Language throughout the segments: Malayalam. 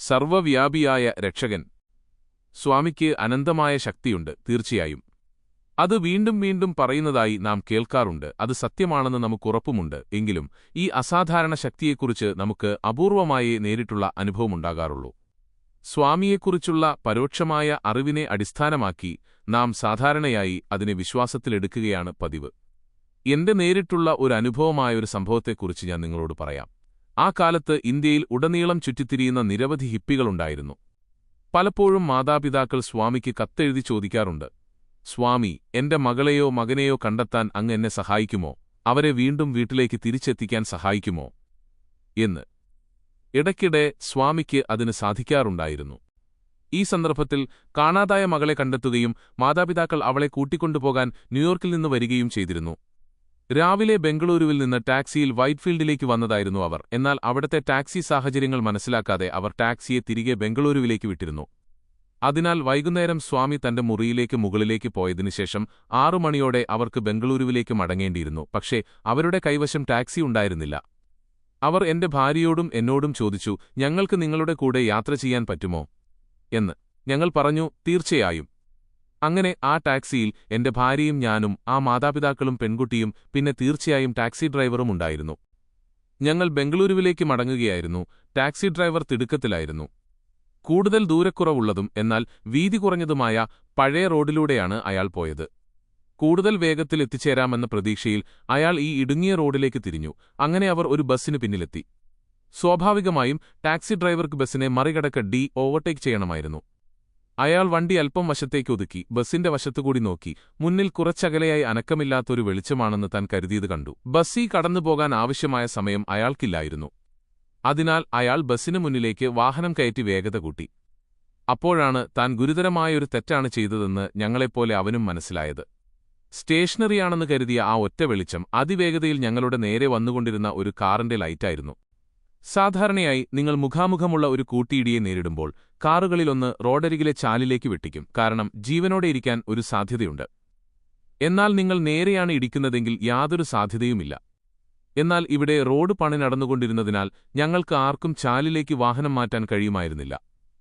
സർവ്വവ്യാപിയായ രക്ഷകൻ. സ്വാമിക്ക് അനന്തമായ ശക്തിയുണ്ട്, തീർച്ചയായും. അത് വീണ്ടും വീണ്ടും പറയുന്നതായി നാം കേൾക്കാറുണ്ട്. അത് സത്യമാണെന്ന് നമുക്കുറപ്പുമുണ്ട്. എങ്കിലും ഈ അസാധാരണ ശക്തിയെക്കുറിച്ച് നമുക്ക് അപൂർവമായേ നേരിട്ടുള്ള അനുഭവമുണ്ടാകാറുള്ളൂ. സ്വാമിയെക്കുറിച്ചുള്ള പരോക്ഷമായ അറിവിനെ അടിസ്ഥാനമാക്കി നാം സാധാരണയായി അതിനെ വിശ്വാസത്തിലെടുക്കുകയാണ് പതിവ്. എന്റെ നേരിട്ടുള്ള ഒരു അനുഭവമായൊരു സംഭവത്തെക്കുറിച്ച് ഞാൻ നിങ്ങളോട് പറയാം. ആ കാലത്ത് ഇന്ത്യയിൽ ഉടനീളം ചുറ്റിത്തിരിയുന്ന നിരവധി ഹിപ്പികളുണ്ടായിരുന്നു. പലപ്പോഴും മാതാപിതാക്കൾ സ്വാമിക്ക് കത്തെഴുതി ചോദിക്കാറുണ്ട്, സ്വാമി, എന്റെ മകളെയോ മകനെയോ കണ്ടെത്താൻ അങ്ങ് എന്നെ സഹായിക്കുമോ? അവരെ വീണ്ടും വീട്ടിലേക്ക് തിരിച്ചെത്തിക്കാൻ സഹായിക്കുമോ എന്ന്. ഇടയ്ക്കിടെ സ്വാമിക്ക് അതിന് സാധിക്കാറുണ്ടായിരുന്നു. ഈ സന്ദർഭത്തിൽ കാണാതായ മകളെ കണ്ടെത്തുകയും മാതാപിതാക്കൾ അവളെ കൂട്ടിക്കൊണ്ടുപോകാൻ ന്യൂയോർക്കിൽ നിന്ന് വരികയും ചെയ്തിരുന്നു. രാവിലെ ബംഗളൂരുവിൽ നിന്ന് ടാക്സിയിൽ വൈറ്റ്ഫീൽഡിലേക്ക് വന്നതായിരുന്നു അവർ. എന്നാൽ അവിടത്തെ ടാക്സി സാഹചര്യങ്ങൾ മനസ്സിലാക്കാതെ അവർ ടാക്സിയെ തിരികെ ബംഗളൂരുവിലേക്ക് വിട്ടിരുന്നു. അതിനാൽ വൈകുന്നേരം സ്വാമി തന്റെ മുറിയിലേക്ക് മുകളിലേക്ക് പോയതിനുശേഷം 6 മണിയോടെ അവർക്ക് ബംഗളൂരുവിലേക്ക് മടങ്ങേണ്ടിയിരുന്നു. പക്ഷേ അവരുടെ കൈവശം ടാക്സി ഉണ്ടായിരുന്നില്ല. അവർ എന്റെ ഭാര്യയോടും എന്നോടും ചോദിച്ചു, ഞങ്ങൾക്ക് നിങ്ങളുടെ കൂടെ യാത്ര ചെയ്യാൻ പറ്റുമോ എന്ന്. ഞങ്ങൾ പറഞ്ഞു, തീർച്ചയായും. അങ്ങനെ ആ ടാക്സിയിൽ എന്റെ ഭാര്യയും ഞാനും, ആ മാതാപിതാക്കളും പെൺകുട്ടിയും, പിന്നെ തീർച്ചയായും ടാക്സി ഡ്രൈവറും ഉണ്ടായിരുന്നു. ഞങ്ങൾ ബംഗളൂരുവിലേക്ക് മടങ്ങുകയായിരുന്നു. ടാക്സി ഡ്രൈവർ തിടുക്കത്തിലായിരുന്നു. കൂടുതൽ ദൂരക്കുറവുള്ളതും എന്നാൽ വീതി കുറഞ്ഞതുമായ പഴയ റോഡിലൂടെയാണ് അയാൾ പോയത്. കൂടുതൽ വേഗത്തിൽ എത്തിച്ചേരാമെന്ന പ്രതീക്ഷയിൽ അയാൾ ഈ ഇടുങ്ങിയ റോഡിലേക്ക് തിരിഞ്ഞു. അങ്ങനെ അവർ ഒരു ബസ്സിന് പിന്നിലെത്തി. സ്വാഭാവികമായും ടാക്സി ഡ്രൈവർക്ക് ബസ്സിനെ മറികടക്കി ഓവർടേക്ക് ചെയ്യണമായിരുന്നു. അയാൾ വണ്ടി അല്പം വശത്തേക്ക് ഒതുക്കി ബസ്സിന്റെ വശത്തുകൂടി നോക്കി. മുന്നിൽ കുറച്ചകലെയായി അനക്കമില്ലാത്തൊരു വെളിച്ചമാണെന്ന് താൻ കരുതിയത് കണ്ടു. ബസ്സിൽ കടന്നുപോകാൻ ആവശ്യമായ സമയം അയാൾക്കില്ലായിരുന്നു. അതിനാൽ അയാൾ ബസ്സിനു മുന്നിലേക്ക് വാഹനം കയറ്റി വേഗത കൂട്ടി. അപ്പോഴാണ് താൻ ഗുരുതരമായൊരു തെറ്റാണ് ചെയ്തതെന്ന് ഞങ്ങളെപ്പോലെ അവനും മനസ്സിലായത്. സ്റ്റേഷനറിയാണെന്ന് കരുതിയ ആ ഒറ്റ വെളിച്ചം അതിവേഗതയിൽ ഞങ്ങളുടെ നേരെ വന്നുകൊണ്ടിരുന്ന ഒരു കാറിന്റെ ലൈറ്റായിരുന്നു. സാധാരണയായി നിങ്ങൾ മുഖാമുഖമുള്ള ഒരു കൂട്ടിയിടിയെ നേരിടുമ്പോൾ കാറുകളിലൊന്ന് റോഡരികിലെ ചാലിലേക്ക് വെട്ടിക്കും. കാരണം ജീവനോടെ ഇരിക്കാൻ ഒരു സാധ്യതയുണ്ട്. എന്നാൽ നിങ്ങൾ നേരെയാണ് ഇടിക്കുന്നതെങ്കിൽ യാതൊരു സാധ്യതയുമില്ല. എന്നാൽ ഇവിടെ റോഡ് പണി നടന്നുകൊണ്ടിരുന്നതിനാൽ ഞങ്ങൾക്ക് ആർക്കും ചാലിലേക്ക് വാഹനം മാറ്റാൻ കഴിയുമായിരുന്നില്ല.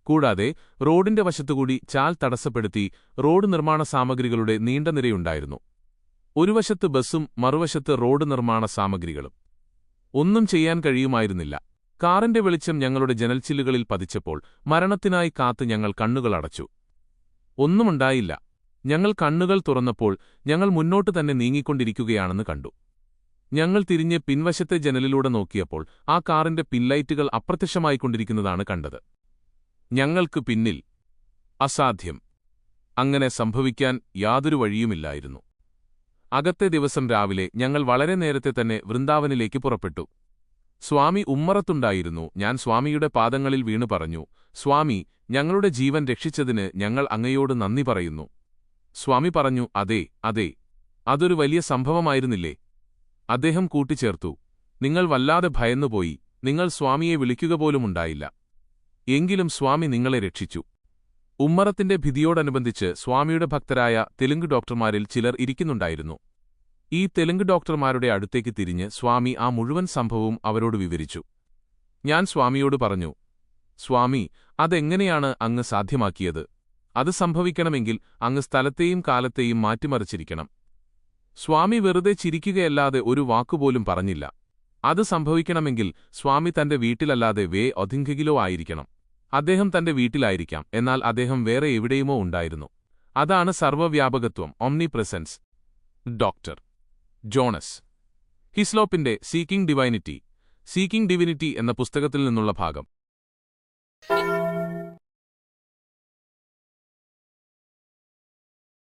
കൂടാതെ റോഡിന്റെ വശത്തുകൂടി ചാൽ തടസ്സപ്പെടുത്തി റോഡ് നിർമ്മാണ സാമഗ്രികളുടെ നീണ്ട നിരയുണ്ടായിരുന്നു. ഒരു വശത്ത് ബസ്സും മറുവശത്ത് റോഡ് നിർമ്മാണ സാമഗ്രികളും. ഒന്നും ചെയ്യാൻ കഴിയുമായിരുന്നില്ല. കാറിന്റെ വെളിച്ചം ഞങ്ങളുടെ ജനൽച്ചില്ലുകളിൽ പതിച്ചപ്പോൾ മരണത്തിനായി കാത്ത് ഞങ്ങൾ കണ്ണുകളടച്ചു. ഒന്നുമുണ്ടായില്ല. ഞങ്ങൾ കണ്ണുകൾ തുറന്നപ്പോൾ ഞങ്ങൾ മുന്നോട്ട് തന്നെ നീങ്ങിക്കൊണ്ടിരിക്കുകയാണെന്ന് കണ്ടു. ഞങ്ങൾ തിരിഞ്ഞ് പിൻവശത്തെ ജനലിലൂടെ നോക്കിയപ്പോൾ ആ കാറിന്റെ പിൻലൈറ്റുകൾ അപ്രത്യക്ഷമായിക്കൊണ്ടിരിക്കുന്നതാണ് കണ്ടത്. ഞങ്ങൾക്ക് പിന്നിൽ. അസാധ്യം. അങ്ങനെ സംഭവിക്കാൻ യാതൊരു വഴിയുമില്ലായിരുന്നു. അകത്തെ ദിവസം രാവിലെ ഞങ്ങൾ വളരെ നേരത്തെ തന്നെ വൃന്ദാവനിലേക്ക് പുറപ്പെട്ടു. സ്വാമി ഉമ്മറത്തുണ്ടായിരുന്നു. ഞാൻ സ്വാമിയുടെ പാദങ്ങളിൽ വീണു പറഞ്ഞു, സ്വാമി, ഞങ്ങളുടെ ജീവൻ രക്ഷിച്ചതിന് ഞങ്ങൾ അങ്ങയോട് നന്ദി പറയുന്നു. സ്വാമി പറഞ്ഞു, അതെ, അതെ, അതൊരു വലിയ സംഭവമായിരുന്നില്ലേ? അദ്ദേഹം കൂട്ടിച്ചേർത്തു, നിങ്ങൾ വല്ലാതെ ഭയന്നുപോയി. നിങ്ങൾ സ്വാമിയെ വിളിക്കുക പോലുമുണ്ടായില്ല. എങ്കിലും സ്വാമി നിങ്ങളെ രക്ഷിച്ചു. ഉമ്മറത്തിന്റെ ഭിതിയോടനുബന്ധിച്ച് സ്വാമിയുടെ ഭക്തരായ തെലുങ്ക് ഡോക്ടർമാരിൽ ചിലർ ഇരിക്കുന്നുണ്ടായിരുന്നു. ഈ തെലുങ്ക് ഡോക്ടർമാരുടെ അടുത്തേക്ക് തിരിഞ്ഞ് സ്വാമി ആ മുഴുവൻ സംഭവവും അവരോട് വിവരിച്ചു. ഞാൻ സ്വാമിയോട് പറഞ്ഞു, സ്വാമി, അതെങ്ങനെയാണ് അങ്ങ് സാധ്യമാക്കിയത്? അത് സംഭവിക്കണമെങ്കിൽ അങ്ങ് സ്ഥലത്തെയും കാലത്തെയും മാറ്റിമറിച്ചിരിക്കണം. സ്വാമി വെറുതെ ചിരിക്കുകയല്ലാതെ ഒരു വാക്കുപോലും പറഞ്ഞില്ല. അത് സംഭവിക്കണമെങ്കിൽ സ്വാമി തന്റെ വീട്ടിലല്ലാതെ ഒതെങ്കിലോ ആയിരിക്കണം. അദ്ദേഹം തന്റെ വീട്ടിലായിരിക്കാം, എന്നാൽ അദ്ദേഹം വേറെ എവിടെയുമോ ഉണ്ടായിരുന്നു. അതാണ് സർവ്വവ്യാപകത്വം, ഓംനി പ്രസൻസ്. ഡോക്ടർ ജോണസ് ഹിസ്ലോപ്പിന്റെ സീക്കിംഗ് ഡിവൈനിറ്റി എന്ന പുസ്തകത്തിൽ നിന്നുള്ള ഭാഗം.